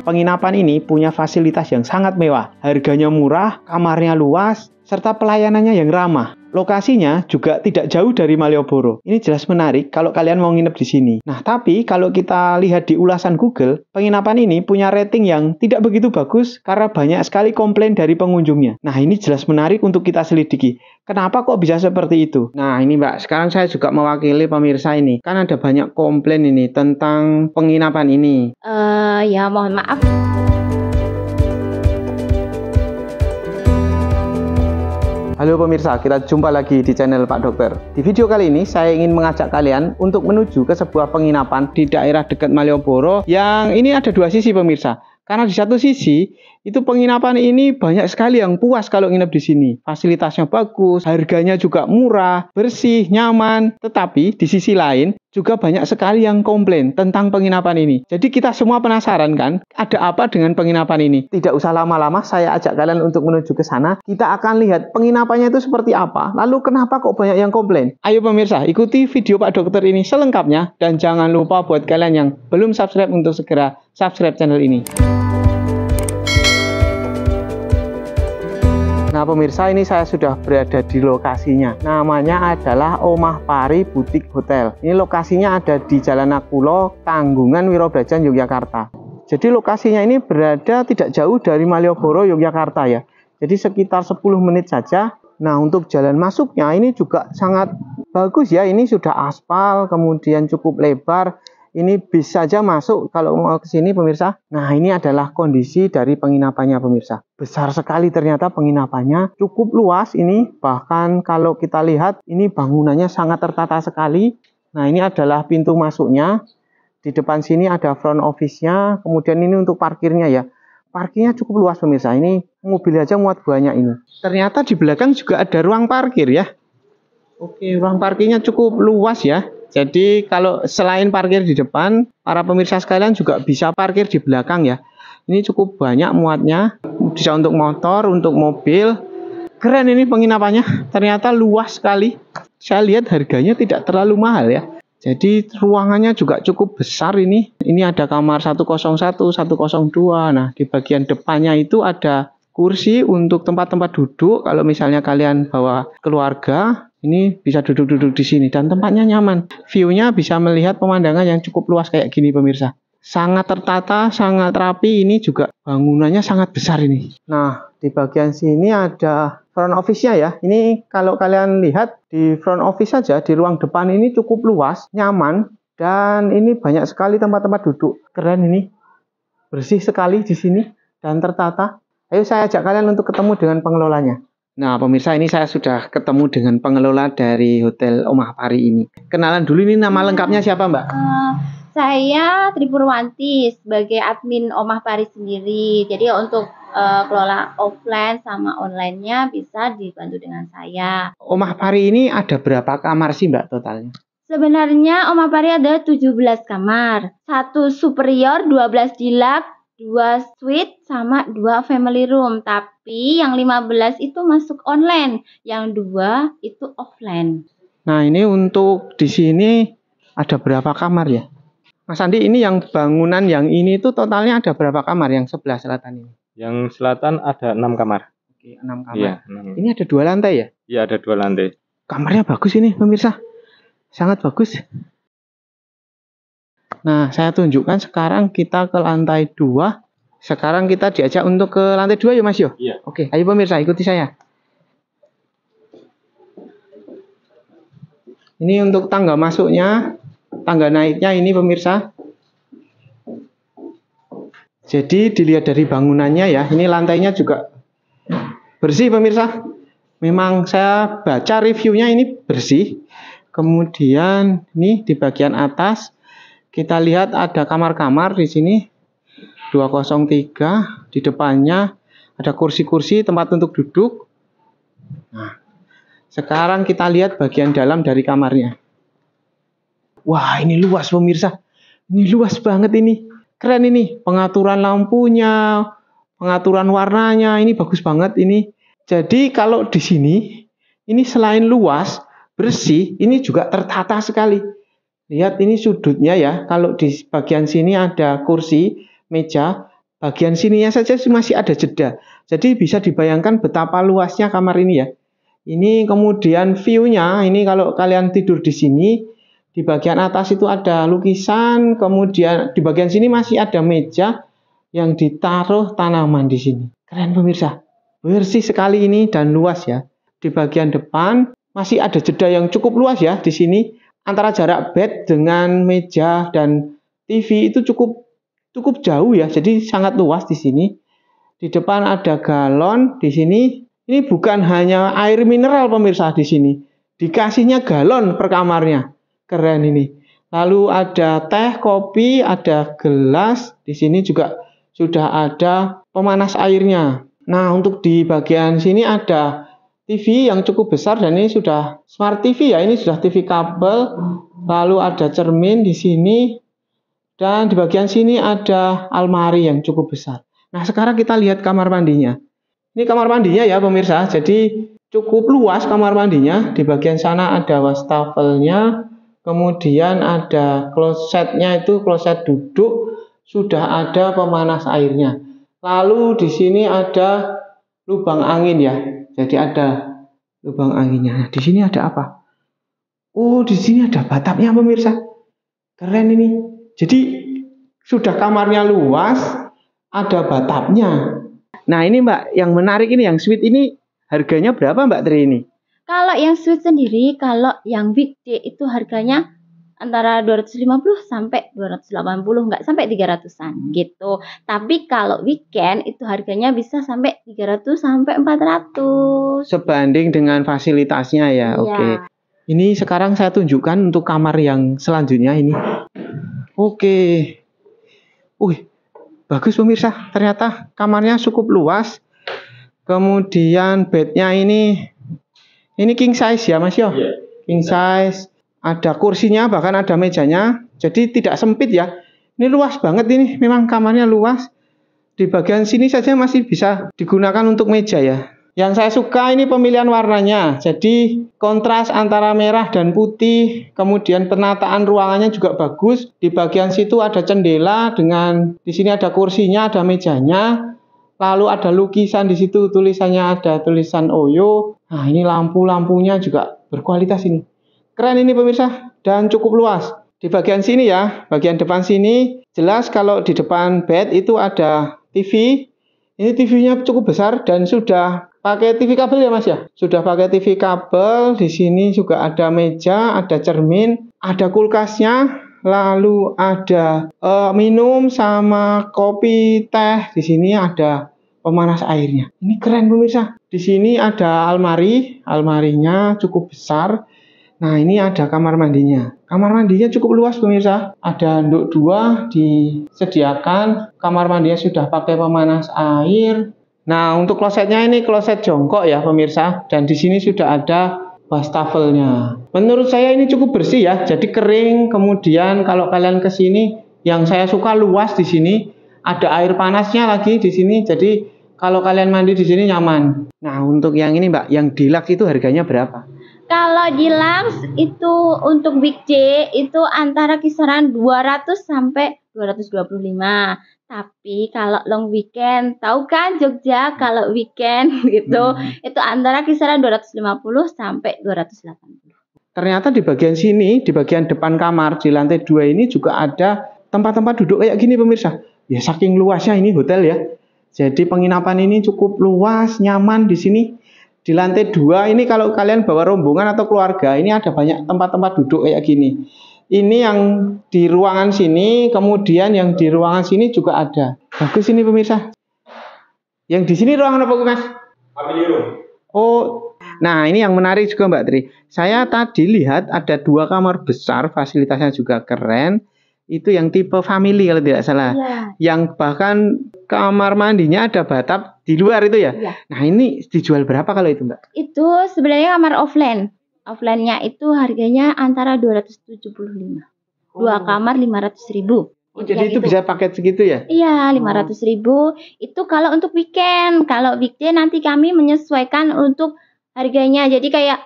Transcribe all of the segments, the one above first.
Penginapan ini punya fasilitas yang sangat mewah, harganya murah, kamarnya luas, serta pelayanannya yang ramah. Lokasinya juga tidak jauh dari Malioboro. Ini jelas menarik kalau kalian mau nginep di sini. Nah, tapi kalau kita lihat di ulasan Google, penginapan ini punya rating yang tidak begitu bagus karena banyak sekali komplain dari pengunjungnya. Nah, ini jelas menarik untuk kita selidiki. Kenapa kok bisa seperti itu? Nah, ini Mbak, sekarang saya juga mewakili pemirsa ini. Kan ada banyak komplain ini tentang penginapan ini. Ya mohon maaf. Halo pemirsa, kita jumpa lagi di channel Pak Dokter. Di video kali ini saya ingin mengajak kalian untuk menuju ke sebuah penginapan di daerah dekat Malioboro yang ini ada dua sisi pemirsa. Karena di satu sisi itu penginapan ini banyak sekali yang puas kalau nginep di sini. Fasilitasnya bagus, harganya juga murah, bersih, nyaman. Tetapi di sisi lain juga banyak sekali yang komplain tentang penginapan ini. Jadi kita semua penasaran kan, ada apa dengan penginapan ini? Tidak usah lama-lama, saya ajak kalian untuk menuju ke sana. Kita akan lihat penginapannya itu seperti apa. Lalu kenapa kok banyak yang komplain? Ayo pemirsa, ikuti video Pak Dokter ini selengkapnya. Dan jangan lupa buat kalian yang belum subscribe untuk segera subscribe channel ini. Nah pemirsa, ini saya sudah berada di lokasinya. Namanya adalah Omah Pari Butik Hotel. Ini lokasinya ada di Jalan Nakulo, Tanggungan, Wirobrajan, Yogyakarta. Jadi lokasinya ini berada tidak jauh dari Malioboro, Yogyakarta ya. Jadi sekitar 10 menit saja. Nah untuk jalan masuknya ini juga sangat bagus ya. Ini sudah aspal, kemudian cukup lebar. Ini bis saja masuk kalau mau ke sini pemirsa. Nah ini adalah kondisi dari penginapannya pemirsa. Besar sekali ternyata penginapannya, cukup luas ini. Bahkan kalau kita lihat ini bangunannya sangat tertata sekali. Nah ini adalah pintu masuknya. Di depan sini ada front office-nya. Kemudian ini untuk parkirnya ya. Parkirnya cukup luas pemirsa. Ini mobil aja muat banyak ini. Ternyata di belakang juga ada ruang parkir ya. Oke, ruang parkirnya cukup luas ya. Jadi kalau selain parkir di depan, para pemirsa sekalian juga bisa parkir di belakang ya. Ini cukup banyak muatnya, bisa untuk motor, untuk mobil. Keren ini penginapannya, ternyata luas sekali. Saya lihat harganya tidak terlalu mahal ya. Jadi ruangannya juga cukup besar ini. Ini ada kamar 101, 102. Nah di bagian depannya itu ada kursi untuk tempat-tempat duduk. Kalau misalnya kalian bawa keluarga, ini bisa duduk-duduk di sini dan tempatnya nyaman. View-nya bisa melihat pemandangan yang cukup luas kayak gini pemirsa. Sangat tertata, sangat rapi. Ini juga bangunannya sangat besar ini. Nah, di bagian sini ada front office-nya ya. Ini kalau kalian lihat di front office saja, di ruang depan ini cukup luas, nyaman. Dan ini banyak sekali tempat-tempat duduk. Keren ini. Bersih sekali di sini dan tertata. Ayo saya ajak kalian untuk ketemu dengan pengelolanya. Nah pemirsa, ini saya sudah ketemu dengan pengelola dari Hotel Omah Pari ini. Kenalan dulu, ini nama lengkapnya siapa Mbak? Saya Tri Purwanti sebagai admin Omah Pari sendiri. Jadi untuk kelola offline sama online-nya bisa dibantu dengan saya. Omah Pari ini ada berapa kamar sih Mbak totalnya? Sebenarnya Omah Pari ada 17 kamar. 1 superior, 12 deluxe, 2 suite, sama 2 family room. Tapi yang 15 itu masuk online, yang 2 itu offline. Nah ini untuk di sini ada berapa kamar ya? Mas Andi, ini yang bangunan yang ini itu totalnya ada berapa kamar yang sebelah selatan ini? Yang selatan ada 6 kamar. Oke, 6 kamar. Iya, 6. Ini ada 2 lantai ya? Iya, ada 2 lantai. Kamarnya bagus ini pemirsa. Sangat bagus. Nah, saya tunjukkan sekarang kita ke lantai 2. Sekarang kita diajak untuk ke lantai 2 ya Mas Yo? Iya. Oke, ayo pemirsa ikuti saya. Ini untuk tangga masuknya, tangga naiknya ini pemirsa. Jadi dilihat dari bangunannya ya, ini lantainya juga bersih pemirsa. Memang saya baca reviewnya ini bersih. Kemudian ini di bagian atas kita lihat ada kamar-kamar di sini 203. Di depannya ada kursi-kursi tempat untuk duduk. Nah, sekarang kita lihat bagian dalam dari kamarnya. Wah, ini luas pemirsa. Ini luas banget ini. Keren ini. Pengaturan lampunya, pengaturan warnanya, ini bagus banget ini. Jadi kalau di sini, ini selain luas, bersih, ini juga tertata sekali. Lihat ini sudutnya ya. Kalau di bagian sini ada kursi, meja. bagian sininya saja masih ada jeda. Jadi bisa dibayangkan betapa luasnya kamar ini ya. Ini kemudian view-nya, ini kalau kalian tidur di sini, di bagian atas itu ada lukisan, kemudian di bagian sini masih ada meja yang ditaruh tanaman di sini. Keren pemirsa, bersih sekali ini dan luas ya. Di bagian depan masih ada jeda yang cukup luas ya di sini. Antara jarak bed dengan meja dan TV itu cukup jauh ya, jadi sangat luas di sini. Di depan ada galon di sini. Ini bukan hanya air mineral pemirsa di sini. Dikasihnya galon per kamarnya. Keren ini. Lalu ada teh, kopi, ada gelas. Di sini juga sudah ada pemanas airnya. Nah, untuk di bagian sini ada TV yang cukup besar dan ini sudah smart TV ya. Ini sudah TV kabel. Lalu ada cermin di sini. Dan di bagian sini ada almari yang cukup besar. Nah, sekarang kita lihat kamar mandinya. Ini kamar mandinya ya pemirsa. Jadi cukup luas kamar mandinya. Di bagian sana ada wastafelnya. Kemudian ada klosetnya, itu kloset duduk. Sudah ada pemanas airnya. Lalu di sini ada lubang angin ya. Jadi ada lubang anginnya. Nah, di sini ada apa? Oh, di sini ada batapnya pemirsa. Keren ini. Jadi sudah kamarnya luas, ada batapnya. Nah ini Mbak, yang menarik ini, yang suite ini harganya berapa Mbak Tri ini? Kalau yang suite sendiri, kalau yang weekday itu harganya antara 250 sampai 280, nggak sampai 300-an gitu. Tapi kalau weekend itu harganya bisa sampai 300 sampai 400. Sebanding dengan fasilitasnya ya, Iya. Oke. Ini sekarang saya tunjukkan untuk kamar yang selanjutnya ini. Oke. Bagus pemirsa, ternyata kamarnya cukup luas. Kemudian bednya ini king size ya Mas Yo? Iya. King size, ada kursinya, bahkan ada mejanya. Jadi tidak sempit ya. Ini luas banget ini, memang kamarnya luas. Di bagian sini saja masih bisa digunakan untuk meja ya. Yang saya suka ini pemilihan warnanya. Jadi kontras antara merah dan putih. Kemudian penataan ruangannya juga bagus. Di bagian situ ada jendela dengan di sini ada kursinya, ada mejanya. Lalu ada lukisan di situ, tulisannya ada tulisan Oyo. Nah, ini lampu-lampunya juga berkualitas ini. Keren ini pemirsa dan cukup luas. Di bagian sini ya, bagian depan sini jelas kalau di depan bed itu ada TV. Ini TV-nya cukup besar dan sudah pakai TV kabel ya Mas ya? Sudah pakai TV kabel. Di sini juga ada meja, ada cermin, ada kulkasnya, lalu ada minum sama kopi, teh. Di sini ada pemanas airnya. Ini keren pemirsa. Di sini ada almari, almarinya cukup besar. Nah, ini ada kamar mandinya. Kamar mandinya cukup luas pemirsa. Ada handuk 2 disediakan. Kamar mandinya sudah pakai pemanas air. Nah, untuk klosetnya ini kloset jongkok ya pemirsa. Dan di sini sudah ada wastafelnya. Menurut saya ini cukup bersih ya. Jadi kering. Kemudian kalau kalian ke sini, yang saya suka luas di sini. Ada air panasnya lagi di sini. Jadi kalau kalian mandi di sini nyaman. Nah, untuk yang ini Mbak, yang deluxe itu harganya berapa? Kalau deluxe itu untuk weekday itu antara kisaran 200 sampai 225. Tapi kalau long weekend, tahu kan Jogja kalau weekend gitu, itu antara kisaran 250 sampai 280. Ternyata di bagian sini, di bagian depan kamar, di lantai 2 ini juga ada tempat-tempat duduk kayak gini pemirsa. Ya saking luasnya ini hotel ya. Jadi penginapan ini cukup luas, nyaman di sini. Di lantai 2 ini kalau kalian bawa rombongan atau keluarga, ini ada banyak tempat-tempat duduk kayak gini. Ini yang di ruangan sini, kemudian yang di ruangan sini juga ada. Bagus ini pemirsa. Yang di sini ruangan apa Mas? Family room. Oh, nah ini yang menarik juga Mbak Tri. Saya tadi lihat ada 2 kamar besar, fasilitasnya juga keren. Itu yang tipe family kalau tidak salah. Ya. Yang bahkan kamar mandinya ada batap di luar itu ya. Ya. Nah ini dijual berapa kalau itu Mbak? Itu sebenarnya kamar offline. Offline-nya itu harganya antara 275. 2 kamar 500.000. Oh, jadi itu bisa paket segitu ya? Iya, 500.000 itu kalau untuk weekend. Kalau weekday nanti kami menyesuaikan untuk harganya. Jadi kayak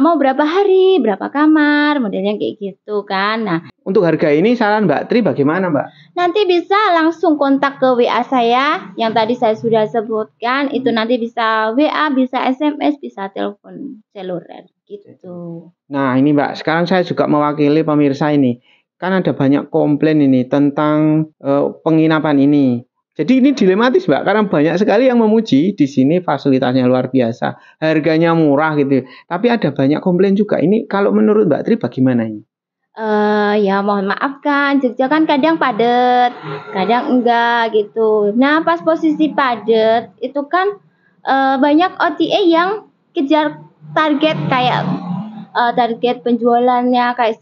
mau berapa hari, berapa kamar, modelnya kayak gitu kan. Nah, Untuk harga ini saran Mbak Tri bagaimana, Mbak? Nanti bisa langsung kontak ke WA saya yang tadi saya sudah sebutkan. Itu nanti bisa WA, bisa SMS, bisa telepon seluler gitu. Nah ini Mbak, sekarang saya juga mewakili pemirsa ini. Kan ada banyak komplain ini tentang penginapan ini. Jadi ini dilematis Mbak, karena banyak sekali yang memuji di sini fasilitasnya luar biasa, harganya murah gitu. Tapi ada banyak komplain juga. Ini kalau menurut Mbak Tri bagaimana ini? Ya mohon maaf kan, Jogja kan kadang padat, kadang enggak gitu. Nah pas posisi padat itu kan banyak OTA yang kejar target kayak target penjualannya kayak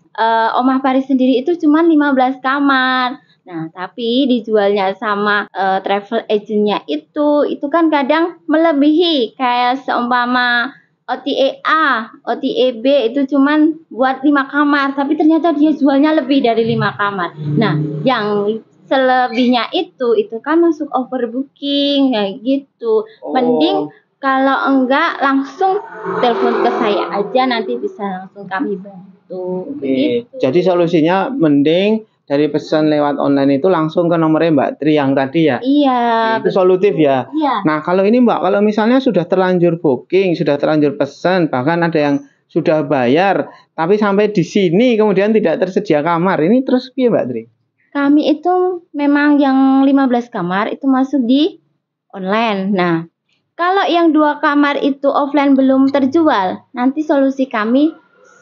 Omah Paris sendiri itu cuma 15 kamar. Nah, tapi dijualnya sama travel agentnya itu kan kadang melebihi kayak seumpama OTA A, OTA B itu cuman buat 5 kamar, tapi ternyata dia jualnya lebih dari 5 kamar. Nah, yang selebihnya itu kan masuk overbooking kayak gitu. Mending kalau enggak langsung telepon ke saya aja, nanti bisa langsung kami bantu. Gitu. Jadi solusinya mending dari pesan lewat online itu langsung ke nomornya Mbak Tri yang tadi ya? Iya. Itu solutif ya? Iya. Nah kalau ini Mbak, kalau misalnya sudah terlanjur booking, sudah terlanjur pesan, bahkan ada yang sudah bayar, tapi sampai di sini kemudian tidak tersedia kamar, ini terus piye Mbak Tri? Kami itu memang yang 15 kamar itu masuk di online. Nah, kalau yang 2 kamar itu offline belum terjual, nanti solusi kami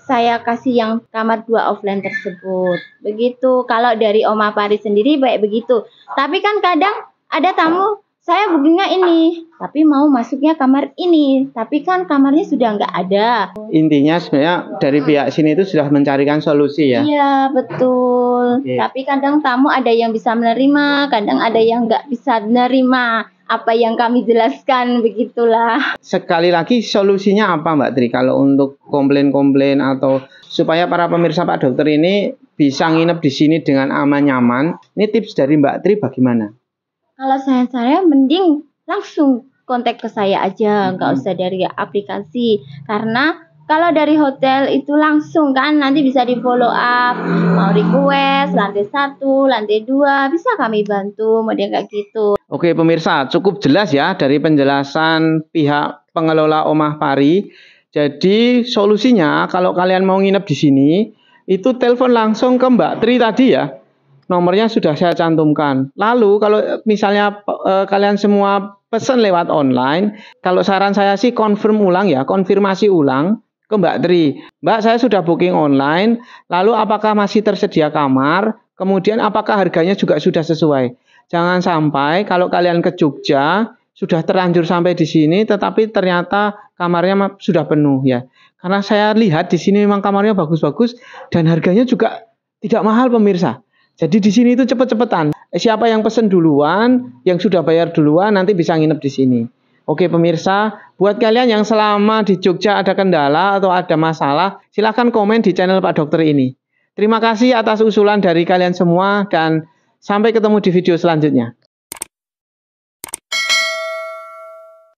saya kasih yang kamar 2 offline tersebut. Begitu. Kalau dari Omah Paris sendiri baik begitu. Tapi kan kadang ada tamu, saya bookingnya ini, tapi mau masuknya kamar ini, tapi kan kamarnya sudah nggak ada. Intinya sebenarnya dari pihak sini itu sudah mencarikan solusi ya? Iya, betul. Tapi kadang tamu ada yang bisa menerima, kadang ada yang nggak bisa menerima. Apa yang kami jelaskan, begitulah. Sekali lagi solusinya apa Mbak Tri kalau untuk komplain-komplain atau supaya para pemirsa Pak Dokter ini bisa nginep di sini dengan aman nyaman, ini tips dari Mbak Tri bagaimana? Kalau saya mending langsung kontak ke saya aja, nggak usah dari aplikasi. Karena kalau dari hotel itu langsung kan nanti bisa di follow up, mau request lantai 1, lantai 2, bisa kami bantu, model kayak gitu. Oke pemirsa, cukup jelas ya dari penjelasan pihak pengelola Omah Pari. Jadi solusinya kalau kalian mau nginep di sini, itu telepon langsung ke Mbak Tri tadi ya. Nomornya sudah saya cantumkan. Lalu kalau misalnya kalian semua pesan lewat online, kalau saran saya sih konfirmasi ulang ke Mbak Tri. Mbak, saya sudah booking online, lalu apakah masih tersedia kamar? Kemudian apakah harganya juga sudah sesuai? Jangan sampai kalau kalian ke Jogja sudah terlanjur sampai di sini, tetapi ternyata kamarnya sudah penuh ya. Karena saya lihat di sini memang kamarnya bagus-bagus dan harganya juga tidak mahal pemirsa. Jadi di sini itu cepet-cepetan. Siapa yang pesen duluan, yang sudah bayar duluan, nanti bisa nginep di sini. Oke pemirsa, buat kalian yang selama di Jogja ada kendala atau ada masalah, silahkan komen di channel Pak Dokter ini. Terima kasih atas usulan dari kalian semua dan sampai ketemu di video selanjutnya.